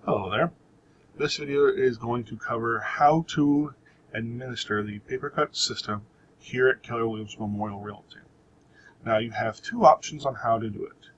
Hello there. This video is going to cover how to administer the Papercut system here at Keller Williams Memorial Realty. Now you have two options on how to do it.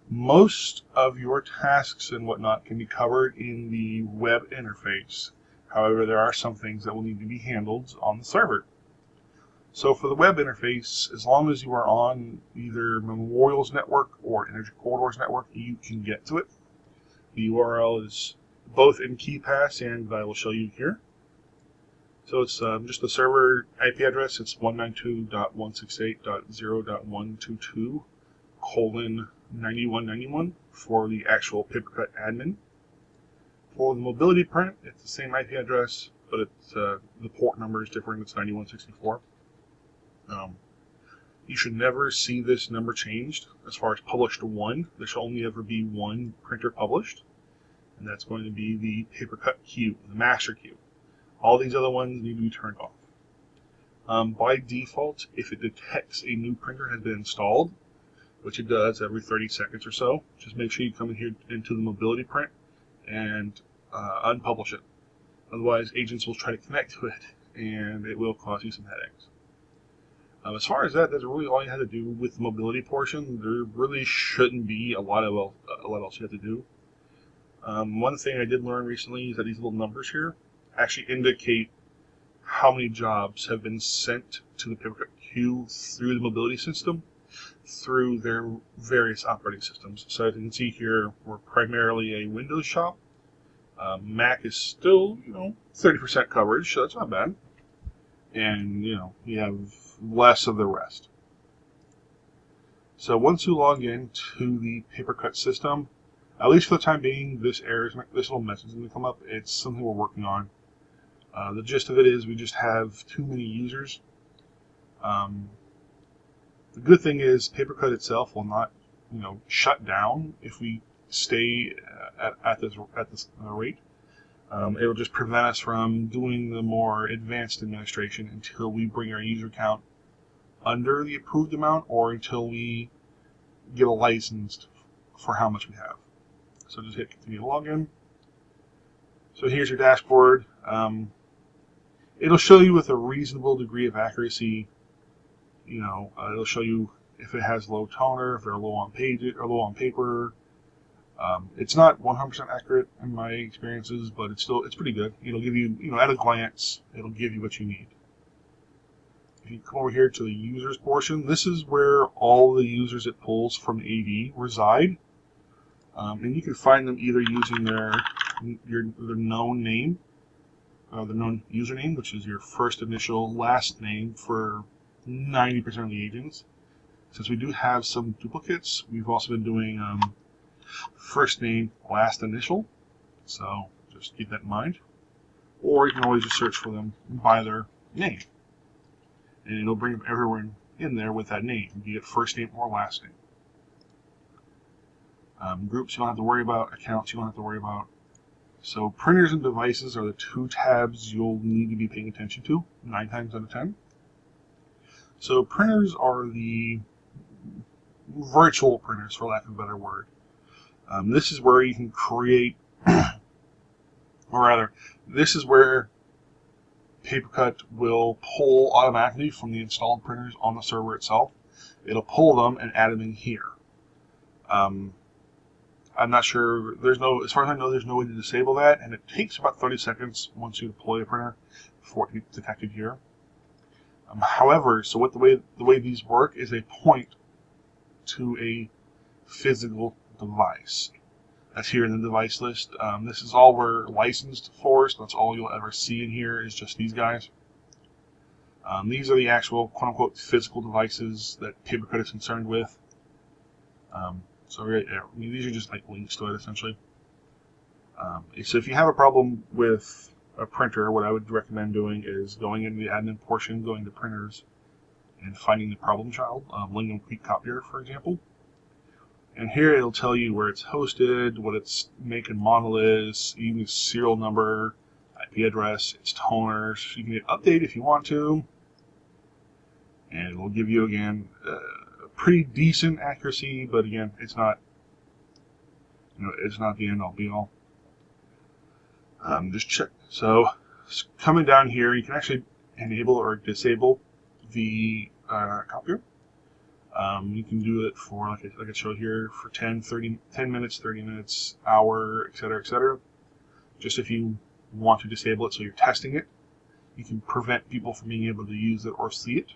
Most of your tasks and whatnot can be covered in the web interface. However, there are some things that will need to be handled on the server. So for the web interface, as long as you are on either Memorial's network or Energy Corridor's network, you can get to it. The URL is both in KeyPass and I will show you here. So it's just the server IP address. It's 192.168.0.122:9191 for the actual Papercut admin. For the mobility print, it's the same IP address, but it's, the port number is different. It's 9164. You should never see this number changed as far as published to 1. There should only ever be one printer published, and that's going to be the Papercut queue, the master queue. All these other ones need to be turned off. By default, if it detects a new printer has been installed, which it does every 30 seconds or so, just make sure you come in here into the mobility print and unpublish it. Otherwise, agents will try to connect to it, and it will cause you some headaches. As far as that's really all you have to do with the mobility portion. There really shouldn't be a lot else you have to do. One thing I did learn recently is that these little numbers here actually indicate how many jobs have been sent to the Papercut queue through the mobility system, through their various operating systems. So as you can see here, we're primarily a Windows shop. Mac is still, 30% coverage, so that's not bad. And, you have less of the rest. So once you log in to the Papercut system, at least for the time being, this little message is going to come up. It's something we're working on. The gist of it is we just have too many users. The good thing is Papercut itself will not, shut down if we stay at this rate. It will just prevent us from doing the more advanced administration until we bring our user count under the approved amount or until we get a license for how much we have. So just hit continue to login. So here's your dashboard. It'll show you with a reasonable degree of accuracy. It'll show you if it has low toner, if they're low on pages or low on paper. It's not 100% accurate in my experiences, but it's pretty good. It'll give you, at a glance, it'll give you what you need. If you come over here to the users portion, this is where all the users it pulls from AD reside. And you can find them either using their known name, the known username, which is your first initial last name for 90% of the agents. Since we do have some duplicates, we've also been doing first name, last initial. So just keep that in mind. Or you can always just search for them by their name, and it'll bring everyone in there with that name, be it first name or last name. Groups you don't have to worry about, accounts you don't have to worry about. So printers and devices are the two tabs you'll need to be paying attention to 9 times out of 10. So printers are the virtual printers, for lack of a better word. This is where you can create, or rather, this is where Papercut will pull automatically from the installed printers on the server itself. It'll pull them and add them in here. I'm not sure, as far as I know, there's no way to disable that, and it takes about 30 seconds once you deploy a printer for it to be detected here. However, so what the way these work is they point to a physical device. That's here in the device list. This is all we're licensed for, so that's all you'll ever see in here is just these guys. These are the actual quote-unquote physical devices that Papercut is concerned with. These are just like links to it, essentially. So if you have a problem with a printer, what I would recommend doing is going into the admin portion, going to printers, and finding the problem child, Lingham Creek Copier, for example. And here it'll tell you where it's hosted, what its make and model is, even its serial number, IP address, its toners. You can get update if you want to, and it will give you again pretty decent accuracy, but again, it's not, it's not the end all be all. Just check. So coming down here, you can actually enable or disable the copier. You can do it for, like I showed here, for 10 minutes, 30 minutes, hour, etc., etc. Just if you want to disable it so you're testing it, you can prevent people from being able to use it or see it.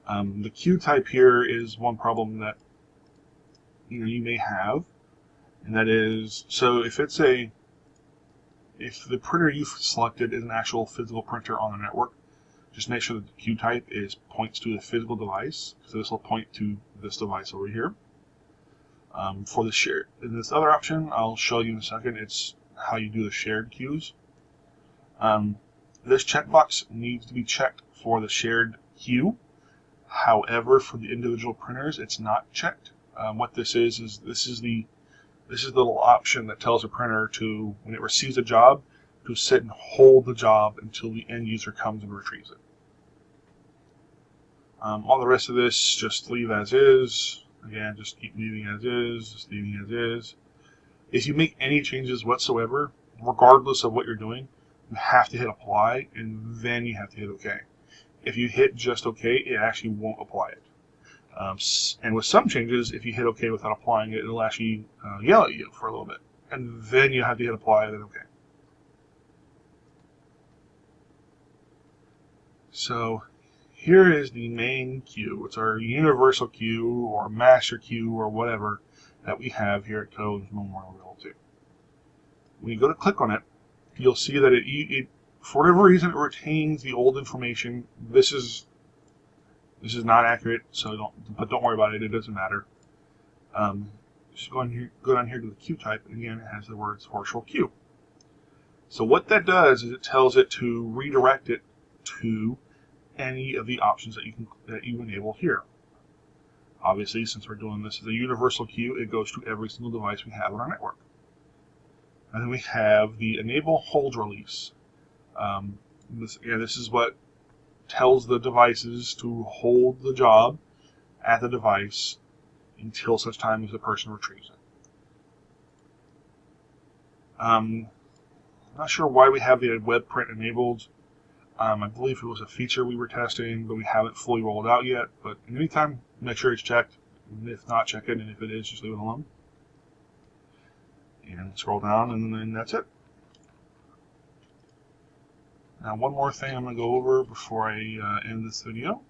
The queue type here is one problem that you may have, and that is, so if the printer you've selected is an actual physical printer on the network, just make sure that the queue type points to the physical device. So this will point to this device over here. For the shared, and this other option I'll show you in a second, it's how you do the shared queues. This checkbox needs to be checked for the shared queue. However, for the individual printers, it's not checked. What this is this is the little option that tells the printer to, when it receives a job, to sit and hold the job until the end user comes and retrieves it. All the rest of this, just leave as is. Again, just keep leaving as is, just leaving as is. If you make any changes whatsoever, regardless of what you're doing, you have to hit apply, and then you have to hit OK. If you hit just OK, it actually won't apply it. And with some changes, if you hit OK without applying it, it'll actually yell at you for a little bit. And then you have to hit apply and then OK. So here is the main queue. It's our universal queue or master queue or whatever that we have here at Code Memorial Realty. When you go to click on it, you'll see that it for whatever reason, it retains the old information. This is not accurate, so don't worry about it. It doesn't matter. Just go down here to the queue type, and again, it has the words virtual queue. So what that does is it tells it to redirect it to any of the options that you enable here. Obviously, since we're doing this as a universal queue, it goes to every single device we have on our network. And then we have the enable hold release. This is what tells the devices to hold the job at the device until such time as the person retrieves it. I'm not sure why we have the web print enabled. I believe it was a feature we were testing, but we haven't fully rolled out yet. But anytime, make sure it's checked. And if not, check it. And if it is, just leave it alone. And scroll down, and then that's it. Now, one more thing I'm going to go over before I end this video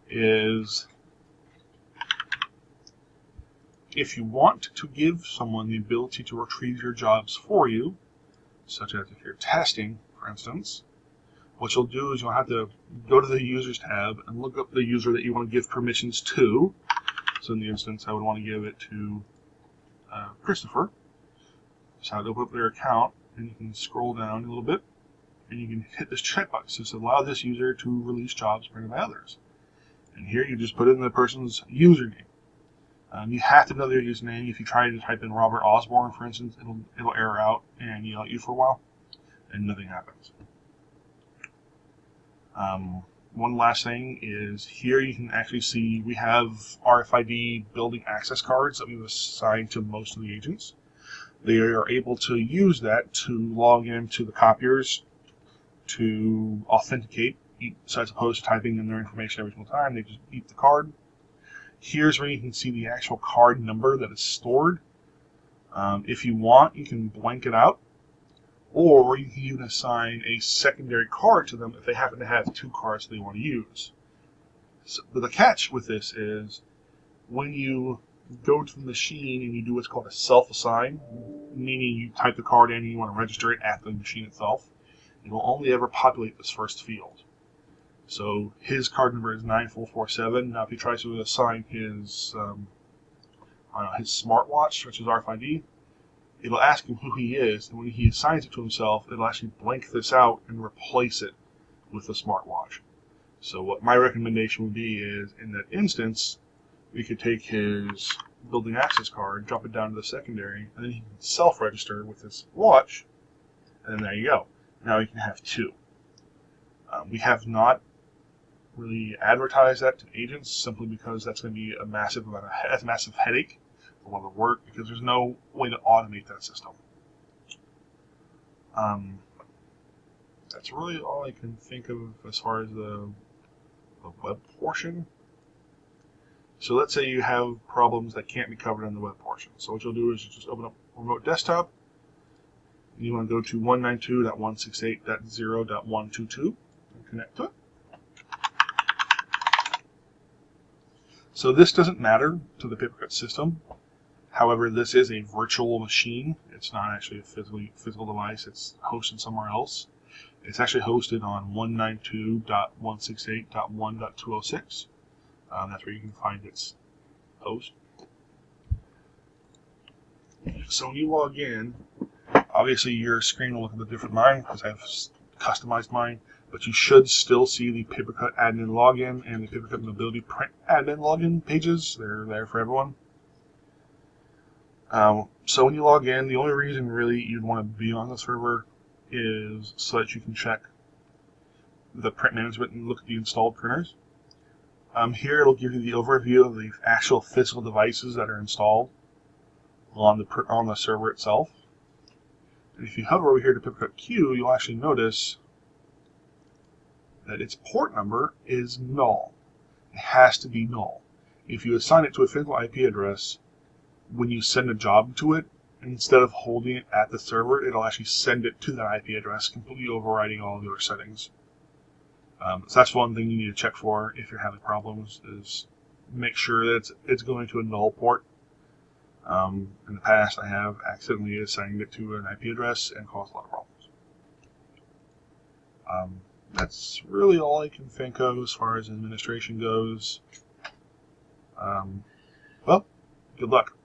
is if you want to give someone the ability to retrieve your jobs for you, such as if you're testing, for instance, what you'll do is you'll have to go to the Users tab and look up the user that you want to give permissions to. So in the instance, I would want to give it to Christopher. So I'd open up their account, and you can scroll down a little bit, and you can hit this checkbox. Just allow this user to release jobs printed by others. And here you just put in the person's username. You have to know their username. If you try to type in Robert Osborne, for instance, it'll error out and yell at you for a while, and nothing happens. One last thing is here you can actually see we have RFID building access cards that we've assigned to most of the agents. They are able to use that to log into the copiers to authenticate, so as opposed to typing in their information every single time. They just beep the card. Here's where you can see the actual card number that is stored. If you want, you can blank it out, or you can even assign a secondary card to them if they happen to have two cards they want to use. But the catch with this is when you go to the machine and you do what's called a self-assign, meaning you type the card in and you want to register it at the machine itself, it will only ever populate this first field. So his card number is 9447. Now if he tries to assign his smartwatch, which is RFID, it'll ask him who he is, and when he assigns it to himself, it'll actually blank this out and replace it with the smartwatch. So what my recommendation would be is, in that instance, we could take his building access card, drop it down to the secondary, and then he can self-register with his watch, and then there you go. Now you can have two. We have not really advertised that to agents simply because that's going to be a massive headache, a lot of work, because there's no way to automate that system. That's really all I can think of as far as the web portion. So let's say you have problems that can't be covered in the web portion. So what you'll do is you just open up Remote Desktop. And you want to go to 192.168.0.122 and connect to it. So this doesn't matter to the Papercut system. However, this is a virtual machine. It's not actually a physical device. It's hosted somewhere else. It's actually hosted on 192.168.1.206. That's where you can find its host. So when you log in, obviously your screen will look a bit different than mine because I've customized mine, but you should still see the Papercut admin login and the Papercut Mobility Print admin login pages. They're there for everyone. So when you log in, the only reason really you'd want to be on the server is so that you can check the print management and look at the installed printers. Here it'll give you the overview of the actual physical devices that are installed on the server itself. And if you hover over here to Papercut Q, you'll actually notice that its port number is null. It has to be null. If you assign it to a physical IP address, when you send a job to it, instead of holding it at the server, it'll actually send it to that IP address, completely overriding all the other settings. So that's one thing you need to check for if you're having problems, is make sure that it's going to a null port. In the past, I have accidentally assigned it to an IP address and caused a lot of problems. That's really all I can think of as far as administration goes. Well, good luck.